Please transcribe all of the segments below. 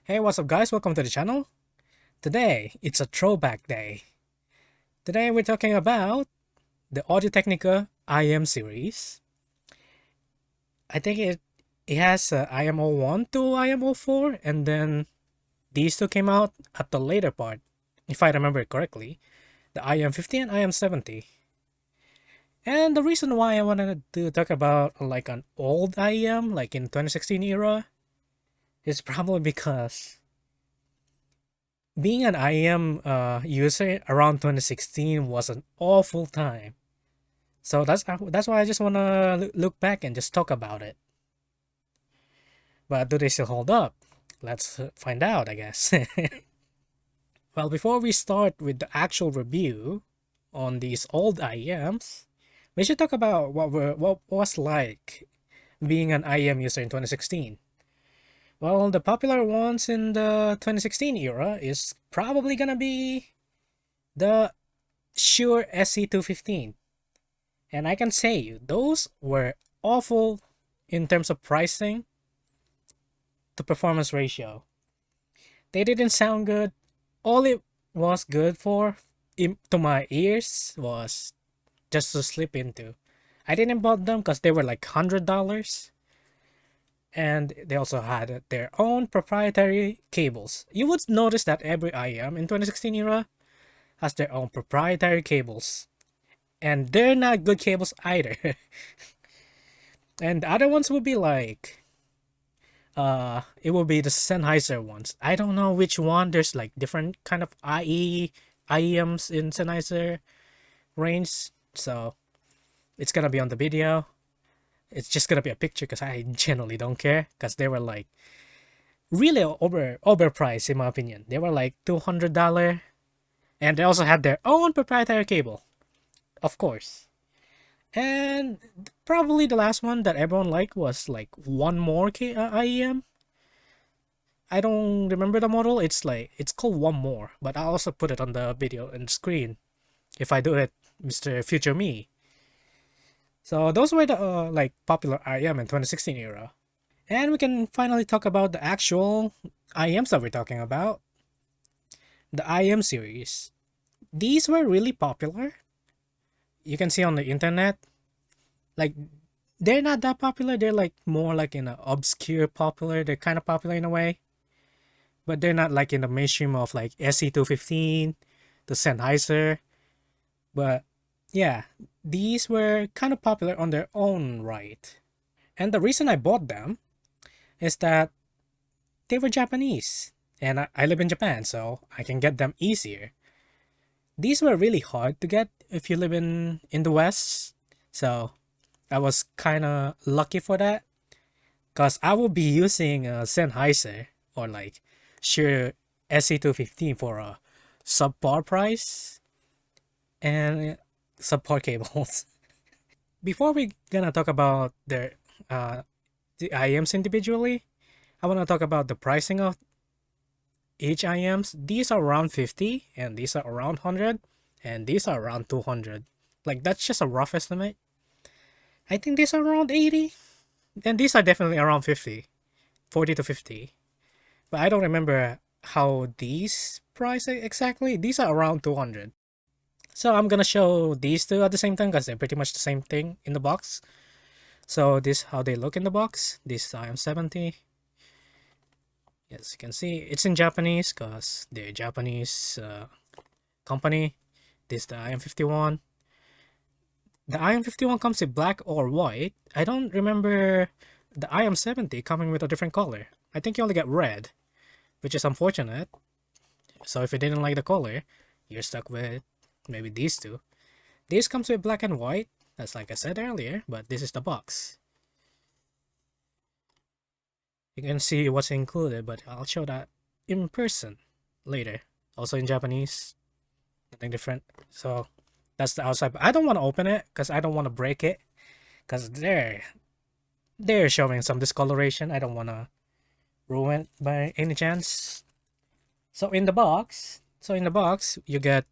Hey, what's up guys? Welcome to the channel. Today, it's a throwback day. Today we're talking about the Audio-Technica IM series. I think it has IM 01 to IM 04, and then these two came out at the later part, if I remember it correctly, the IM 50 and IM 70. And the reason why I wanted to talk about like an old IM, like in 2016 era, is probably because being an IEM user around 2016 was an awful time. So that's why I just wanna look back and just talk about it. But do they still hold up? Let's find out, I guess. Well, before we start with the actual review on these old IEMs, we should talk about what was like being an IEM user in 2016. Well, the popular ones in the 2016 era is probably gonna be the Shure SC215. And I can say you, those were awful in terms of pricing to performance ratio. They didn't sound good. All it was good for to my ears was just to slip into. I didn't bought them because they were like $100. And they also had their own proprietary cables. You would notice that every IM in 2016 era has their own proprietary cables. And they're not good cables either. And the other ones would be like it will be the Sennheiser ones. I don't know which one. There's like different kind of IEMs in Sennheiser range. So it's gonna be on the video. It's just gonna be a picture because I generally don't care, because they were like really overpriced in my opinion. They were like $200, and they also had their own proprietary cable, of course. And probably the last one that everyone liked was like one more IEM. I don't remember the model. It's called One More, but I'll also put it on the video and screen if I do it, Mr. Future Me. So those were the like popular IEM in 2016 era. And we can finally talk about the actual IEMs that we're talking about. The IEM series. These were really popular. You can see on the internet, like they're not that popular. They're like more like in an obscure popular. They're kind of popular in a way, but they're not like in the mainstream of like SC215, the Sennheiser. But yeah, these were kind of popular on their own right. And the reason I bought them is that they were Japanese, and I live in Japan, so I can get them easier. These were really hard to get if you live in the West, so I was kind of lucky for that, because I will be using a Sennheiser or like Shure SC215 for a subpar price and subpar cables. Before we gonna talk about the IEMs individually, I want to talk about the pricing of each IEMs. These are around 50, and these are around 100, and these are around 200. Like that's just a rough estimate. I think these are around 80, and these are definitely around 50, 40 to 50. But I don't remember how these price exactly. These are around 200. So I'm gonna show these two at the same time because they're pretty much the same thing in the box. So this how they look in the box. This IM 70. As you can see, it's in Japanese because they're a Japanese company. This is the IM 51. The IM 51 comes in black or white. I don't remember the IM 70 coming with a different color. I think you only get red, which is unfortunate. So if you didn't like the color, you're stuck with maybe these two. This comes with black and white, that's like I said earlier, but this is the box. You can see what's included, but I'll show that in person later. Also in Japanese, nothing different. So that's the outside. I don't want to open it because I don't want to break it, because they're showing some discoloration. I don't want to ruin it by any chance. So in the box, you get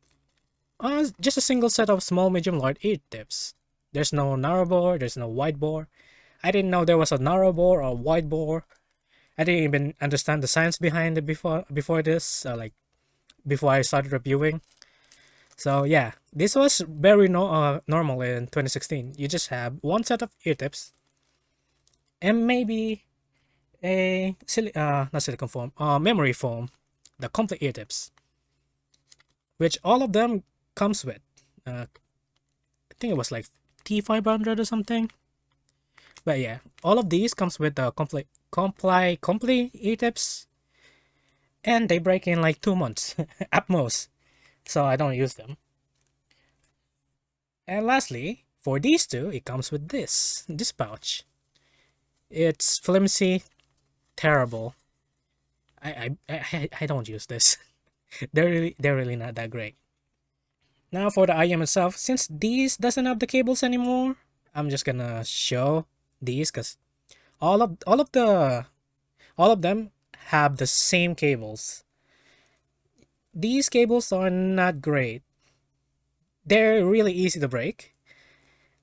just a single set of small, medium, large ear tips. There's no narrow bore, there's no wide bore. I didn't know there was a narrow bore or wide bore. I didn't even understand the science behind it before this, like before I started reviewing. So yeah, this was very normal in 2016. You just have one set of ear tips and maybe a not silicone foam, memory foam, the complete ear tips, which all of them comes with. I think it was like T500 or something. But yeah, all of these comes with the complete ear tips, and they break in like 2 months at most. So I don't use them. And lastly, for these two, it comes with this pouch. It's flimsy, terrible. I don't use this. They're really not that great. Now for the IM itself, since these doesn't have the cables anymore, I'm just gonna show these because all of them have the same cables. These cables are not great. They're really easy to break.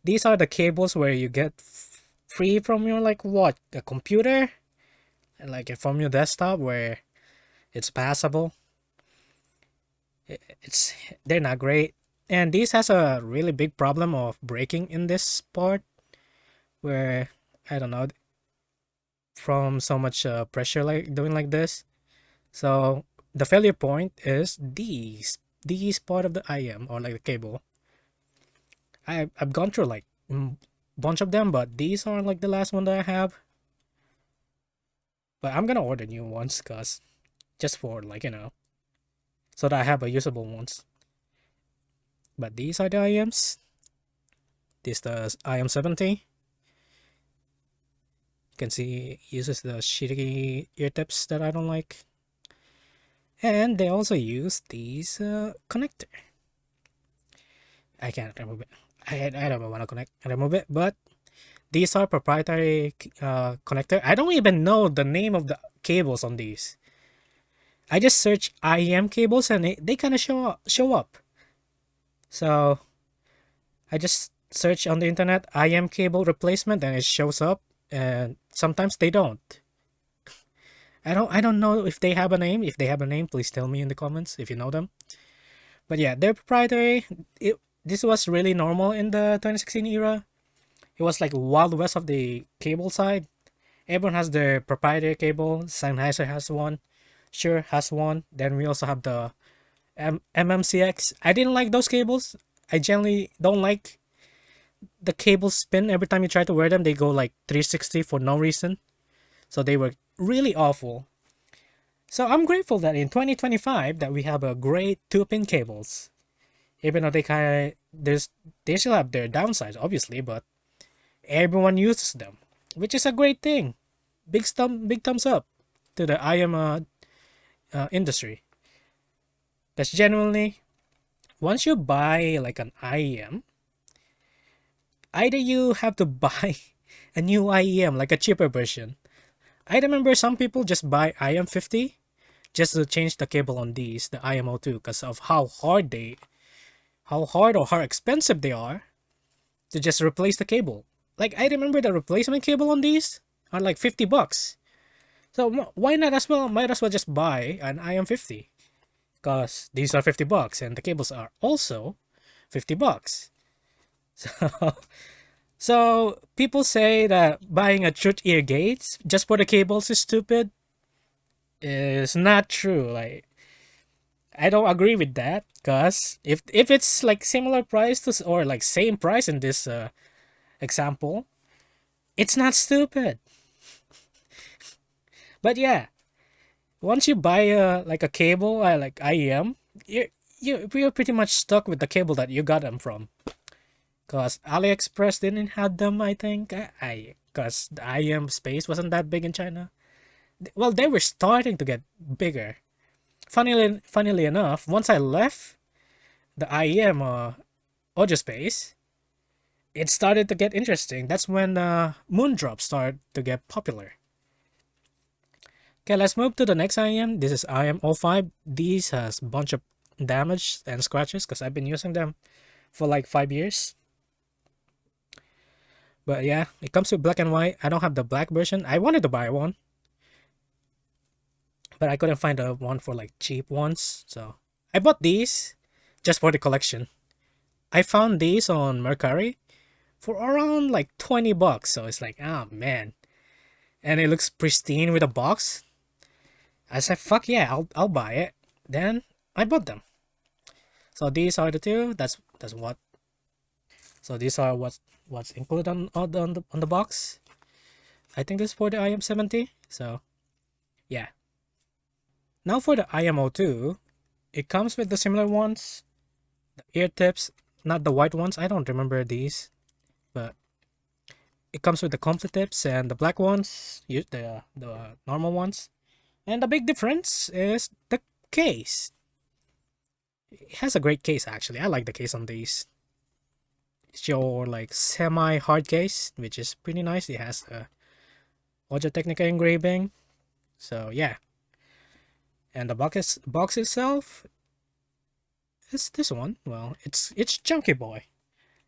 These are the cables where you get free from your like what a computer, and like from your desktop where it's passable. It's they're not great, and this has a really big problem of breaking in this part where I don't know from so much pressure like doing like this. So the failure point is these part of the IM or like the cable. I've gone through like bunch of them, but these are like the last one that I have. But I'm gonna order new ones cause just for like so that I have a usable ones. But these are the IMs. This the IM70. You can see it uses the shitty ear tips that I don't like. And they also use these connector. I can't remove it. I don't want to remove it, but these are proprietary connector. I don't even know the name of the cables on these. I just search IEM cables and they kind of show up. So I just search on the internet IEM cable replacement and it shows up, and sometimes they don't. I don't know if they have a name. If they have a name, please tell me in the comments if you know them. But yeah, they're proprietary. This was really normal in the 2016 era. It was like wild west of the cable side. Everyone has their proprietary cable. Sennheiser has one. Shure has one. Then we also have the MMCX. I didn't like those cables. I generally don't like the cables spin every time you try to wear them. They go like 360 for no reason. So they were really awful. So I'm grateful that in 2025 that we have a great 2-pin cables. Even though they still have their downsides obviously, but everyone uses them, which is a great thing. Big thumbs up to the IM industry. Because genuinely, once you buy like an IEM, either you have to buy a new IEM, like a cheaper version. I remember some people just buy IM50 just to change the cable on these, the IM02, because of how hard or how expensive they are to just replace the cable. Like I remember the replacement cable on these are like $50. So why not as well? Might as well just buy an IM50, because these are $50 and the cables are also $50. So so people say that buying a truth ear gates just for the cables is stupid. Is not true. Like I don't agree with that, because if it's like similar price to or like same price in this example, it's not stupid. But yeah, once you buy like a cable like IEM, you're pretty much stuck with the cable that you got them from. Cause AliExpress didn't have them, I think. I cause the IEM space wasn't that big in China. Well, they were starting to get bigger. Funnily enough, once I left the IEM audio space, it started to get interesting. That's when Moondrop started to get popular. Okay, let's move to the next IEM. This is IEM 05. These has a bunch of damage and scratches because I've been using them for like 5 years. But yeah, it comes with black and white. I don't have the black version. I wanted to buy one. but I couldn't find a one for like cheap ones. So I bought these just for the collection. I found these on Mercari for around like 20 bucks. So it's like, oh man. And it looks pristine with a box. I said, fuck yeah, I'll buy it. Then I bought them. So these are the two. That's what. So these are what's included on the box. I think this is for the IM70. So yeah. Now for the IMO2, it comes with the similar ones, the ear tips, not the white ones. I don't remember these, but it comes with the complete tips and the black ones, the normal ones. And the big difference is the case. It has a great case actually. I like the case on these. It's your like semi hard case, which is pretty nice. It has a Audio-Technica engraving. So yeah. And the box itself is this one. Well, it's chunky boy.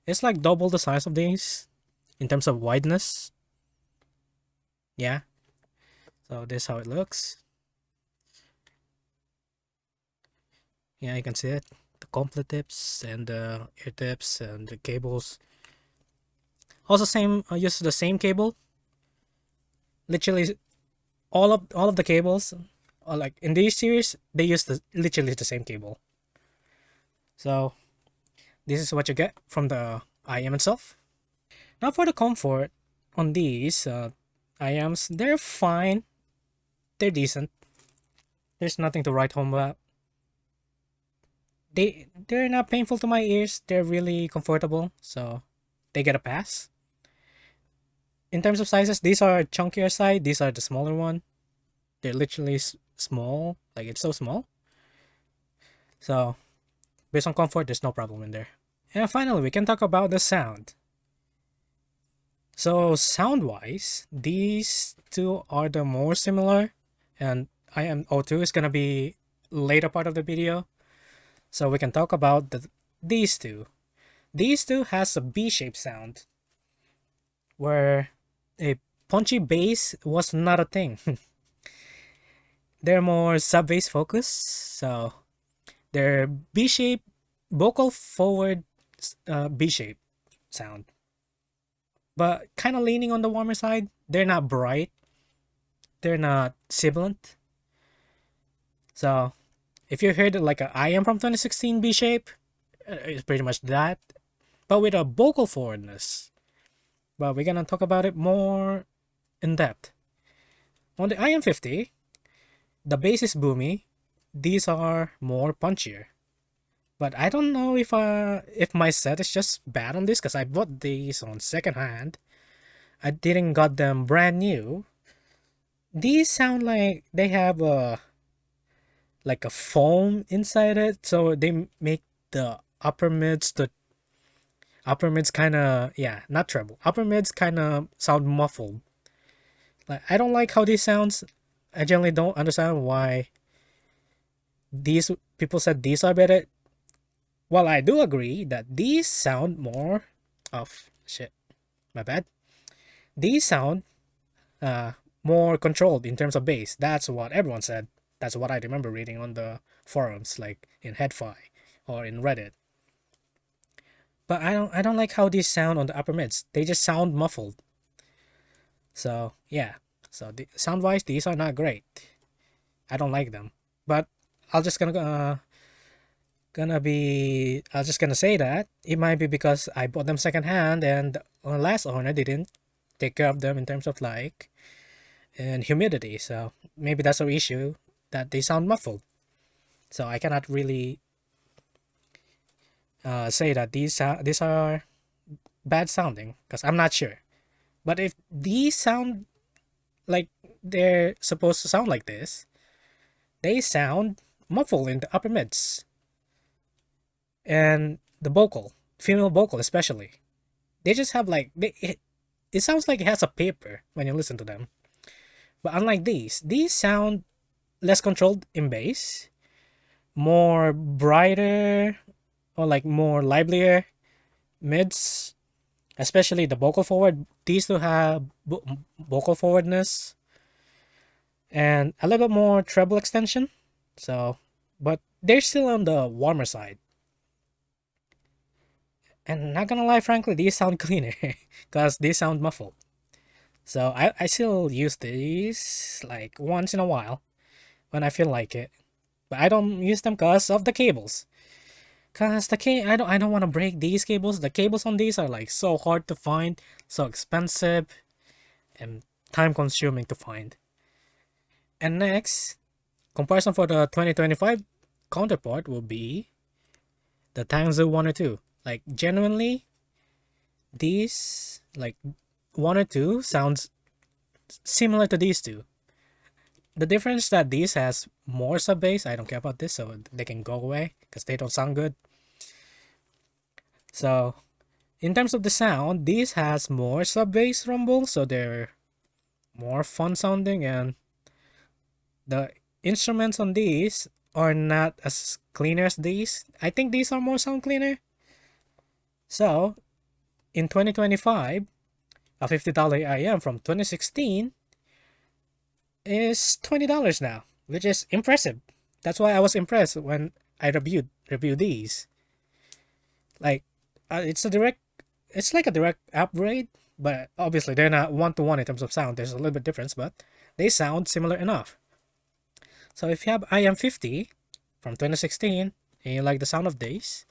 It's like double the size of these in terms of wideness. Yeah. So this is how it looks. Yeah, you can see it. The complete tips and the ear tips and the cables. Also same use the same cable. Literally all of the cables like in these series they use literally the same cable. So this is what you get from the IM itself. Now for the comfort on these IMs, they're fine. They're decent. There's nothing to write home about. They're not painful to my ears. They're really comfortable, so they get a pass. In terms of sizes, these are chunkier side. These are the smaller one. They're literally small. Like it's so small. So based on comfort, there's no problem in there. And finally, we can talk about the sound. So sound-wise, these two are the more similar, and IM02 is gonna be later part of the video. So we can talk about these two. These two has a B-shaped sound, where a punchy bass was not a thing. They're more sub-bass focused, so they're B-shaped, vocal forward B-shaped sound. But kind of leaning on the warmer side. They're not bright. They're not sibilant. So if you heard like an IM from 2016 B shape, it's pretty much that, but with a vocal forwardness. But we're gonna talk about it more in depth. On the IM50, the bass is boomy. These are more punchier. But I don't know if my set is just bad on this because I bought these on second hand. I didn't got them brand new. These sound like they have a like a foam inside it, so they make the upper mids kind of, yeah, not treble. Upper mids kind of sound muffled. Like I don't like how this sounds. I generally don't understand why these people said these are better. While I do agree that these sound more of shit, my bad. These sound more controlled in terms of bass. That's what everyone said. That's what I remember reading on the forums, like in HeadFi or in Reddit. But I don't like how these sound on the upper mids. They just sound muffled. So yeah. So sound wise, these are not great. I don't like them. But I'll just gonna say that it might be because I bought them secondhand and the last owner didn't take care of them in terms of like and humidity. So maybe that's our issue, that they sound muffled. So I cannot really say that these are bad sounding because I'm not sure. But if these sound like they're supposed to sound like this, they sound muffled in the upper mids and the vocal, female vocal especially. They just have like it sounds like it has a paper when you listen to them. But unlike these sound less controlled in bass, more brighter or like more livelier mids, especially the vocal forward. These two have vocal forwardness, and a little bit more treble extension. So, but they're still on the warmer side. And not gonna lie, frankly, these sound cleaner because these sound muffled. So I still use these like once in a while when I feel like it. But I don't use them because of the cables. Cause I don't want to break these cables. The cables on these are like so hard to find, so expensive, and time consuming to find. And next, comparison for the 2025 counterpart will be the Tangzu 102. Like genuinely, these like 102 sounds similar to these two. The difference that these has more sub bass. I don't care about this, so they can go away because they don't sound good. So in terms of the sound, these has more sub bass rumble, so they're more fun sounding, and the instruments on these are not as clean as these. I think these are more sound cleaner. So in 2025, a $50 IEM from 2016 is $20 now, which is impressive. That's why I was impressed when I reviewed these. Like, it's like a direct upgrade, but obviously they're not one to one in terms of sound. There's a little bit difference, but they sound similar enough. So if you have IM 50 from 2016 and you like the sound of these,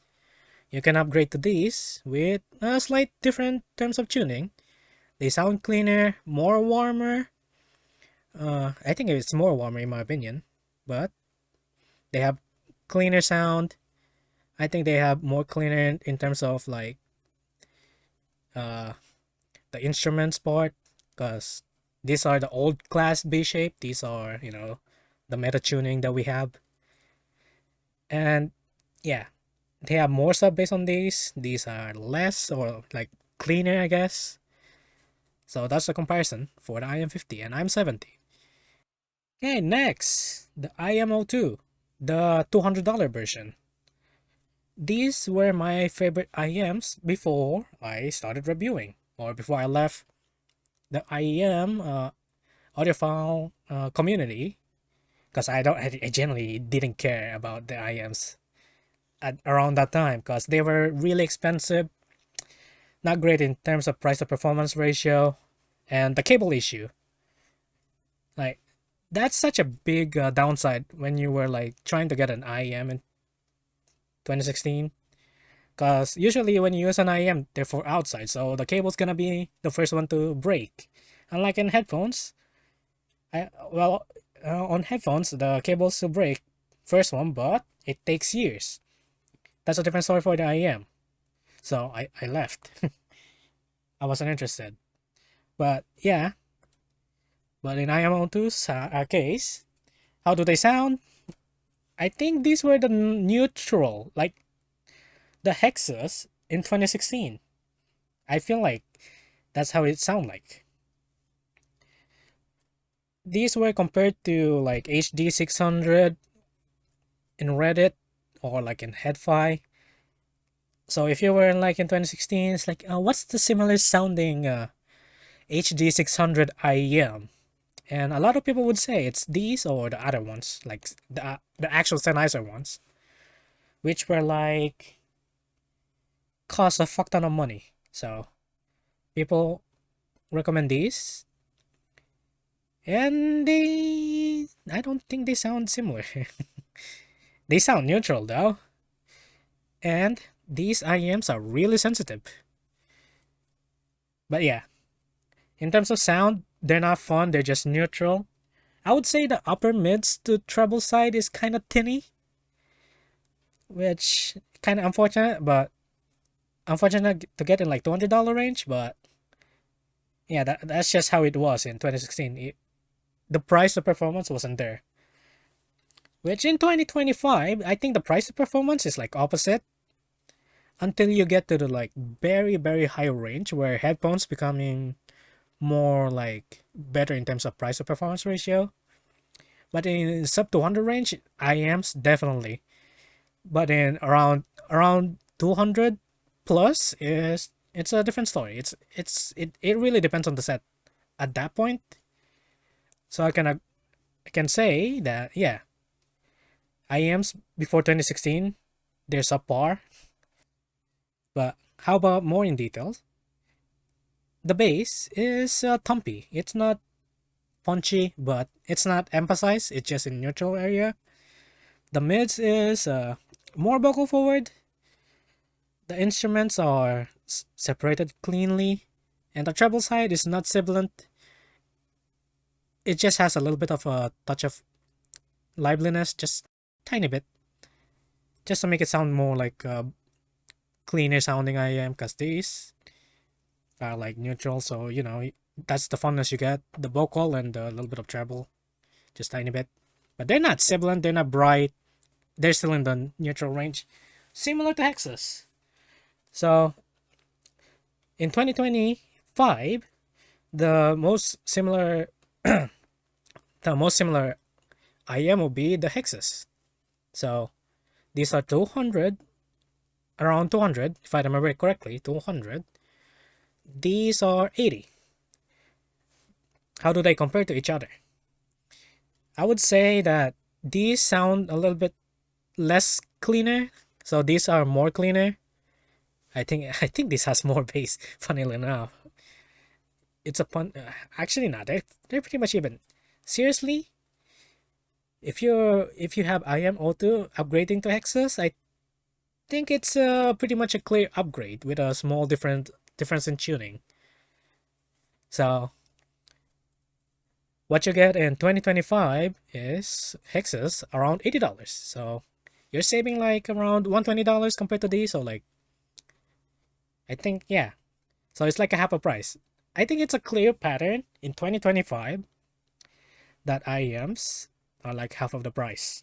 you can upgrade to these with a slight different terms of tuning. They sound cleaner, more warmer. I think it's more warmer in my opinion, but they have cleaner sound. I think they have more cleaner in terms of like uh, the instruments part, because these are the old class B shape. These are the meta tuning that we have, and yeah, they have more sub bass on these. These are less or like cleaner, I guess. So that's the comparison for the IM 50 and IM 70. Okay, next, the IMO2, the $200 version. These were my favorite IEMs before I started reviewing, or before I left the IEM audiophile community, because I generally didn't care about the IEMs around that time because they were really expensive, not great in terms of price to performance ratio, and the cable issue. Like, that's such a big downside when you were like trying to get an IEM in 2016. Because usually when you use an IEM, they're for outside, so the cable's gonna be the first one to break. Unlike in headphones, on headphones the cables will break first one, but it takes years. That's a different story for the IEM. So I left. I wasn't interested. But yeah, but in IM02's case, how do they sound? I think these were the neutral, like the hexas in 2016. I feel like that's how it sound like. These were compared to like HD 600 in Reddit or like in HeadFi. So if you were like in 2016, it's like, what's the similar sounding HD 600 IEM? And a lot of people would say it's these or the other ones, like the actual Sennheiser ones, which were like cost a fuck ton of money. So people recommend these, and I don't think they sound similar. They sound neutral though, and these IEMs are really sensitive. But yeah, in terms of sound, they're not fun. They're just neutral. I would say the upper mids to treble side is kind of tinny, which kind of unfortunate, but unfortunate to get in like $200 range. But yeah, that's just how it was in 2016. The price of performance wasn't there. Which in 2025, I think the price of performance is like opposite until you get to the like very very high range where headphones becoming more like better in terms of price to performance ratio. But in sub 200 range, IEMs definitely. But in around 200 plus is it's a different story. It really depends on the set at that point. So I can can say that, yeah, IEMs before 2016, they're subpar. But how about more in details? The bass is thumpy. It's not punchy, but it's not emphasized. It's just in neutral area. The mids is more vocal forward. The instruments are separated cleanly, and the treble side is not sibilant. It just has a little bit of a touch of liveliness, just tiny bit, just to make it sound more like cleaner sounding IEM. Because these are like neutral, so you know that's the funness you get: the vocal and a little bit of treble, just tiny bit. But they're not sibilant. They're not bright. They're still in the neutral range, similar to Hexas. So in 2025, the most similar IEM will be the Hexas. So these are 200, around 200, if I remember it correctly, 200. These are 80. How do they compare to each other? I would say that these sound a little bit less cleaner. So these are more cleaner. I think this has more bass, funnily enough. It's a pun. Actually, not. They're pretty much even. Seriously, if you have IEM O2 upgrading to Hexas, I think it's pretty much a clear upgrade with a small difference in tuning. So what you get in 2025 is Hexas around $80. So you're saving like around $120 compared to these. So like, I think, yeah. So it's like a half a price. I think it's a clear pattern in 2025 that IEMs are like half of the price.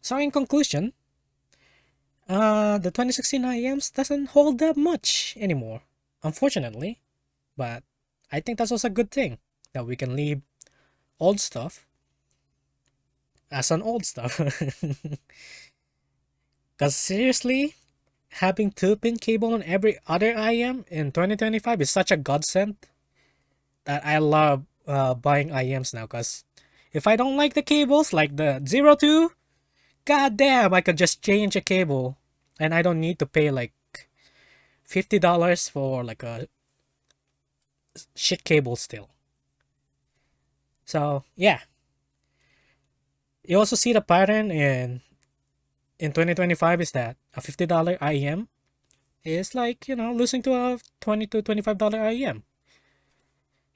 So in conclusion, the 2016 IEMs doesn't hold that much anymore, unfortunately. But I think that's also a good thing, that we can leave old stuff as an old stuff. Because seriously, having 2-pin cable on every other IEM in 2025 is such a godsend that I love buying IEMs now. Because if I don't like the cables, like the 02, god damn, I could just change a cable and I don't need to pay like $50 for like a shit cable still. So yeah, you also see the pattern in 2025 is that a $50 IEM is like, you know, losing to a $20 to $25 IEM.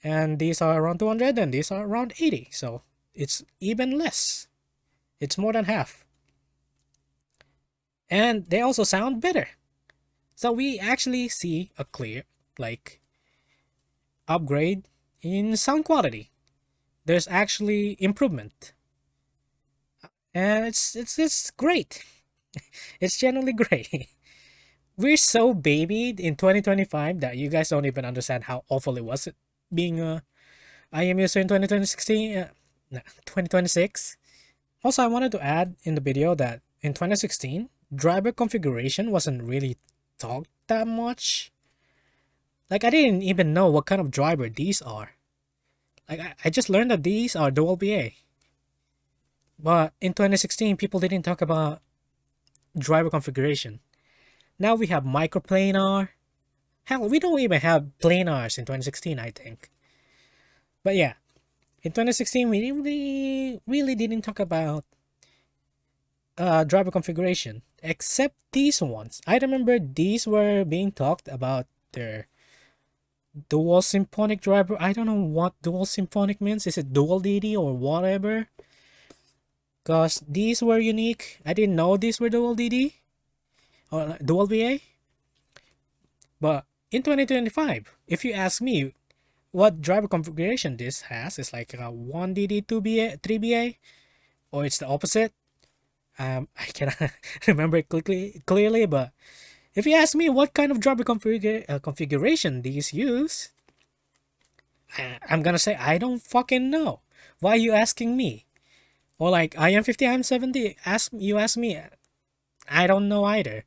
And these are around 200 and these are around 80. So it's even less. It's more than half. And they also sound better. So we actually see a clear like upgrade in sound quality. There's actually improvement. And it's great. It's generally great. We're so babied in 2025 that you guys don't even understand how awful it was being a IEM user in 2026. Also, I wanted to add in the video that in 2016, driver configuration wasn't really talked that much. Like, I didn't even know what kind of driver these are. Like, I just learned that these are dual BA. But in 2016, people didn't talk about driver configuration. Now we have microplanar. Hell, we don't even have planars in 2016, I think. But yeah, in 2016, we really didn't talk about driver configuration, except these ones. I remember these were being talked about their dual symphonic driver. I don't know what dual symphonic means. Is it dual DD or whatever? Because these were unique. I didn't know these were dual DD or dual VA. But in 2025, if you ask me what driver configuration this has, it's like a 1DD, 2BA, 3BA, or it's the opposite. I cannot remember it clearly, but if you ask me what kind of driver configuration these use, I'm gonna say I don't fucking know. Why are you asking me? Or like IM50, IM70, ask me, I don't know either.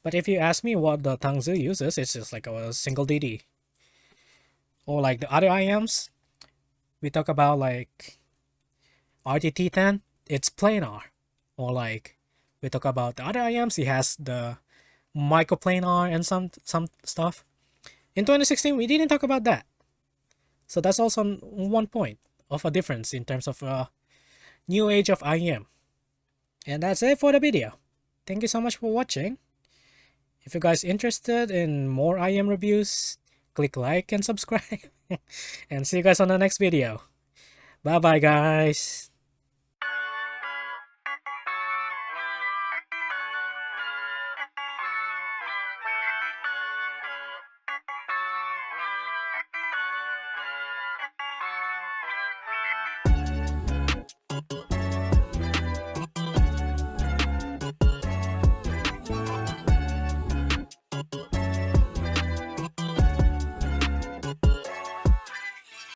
But if you ask me what the Tangzu uses, it's just like a single DD. Or like the other IMs, we talk about like RTT10, it's planar. Or like we talk about the other IEMs, it has the microplanar and some stuff. In 2016, we didn't talk about that. So that's also one point of a difference in terms of new age of IEM. And that's it for the video. Thank you so much for watching. If you guys interested in more IEM reviews, click like and subscribe. And see you guys on the next video. Bye bye guys.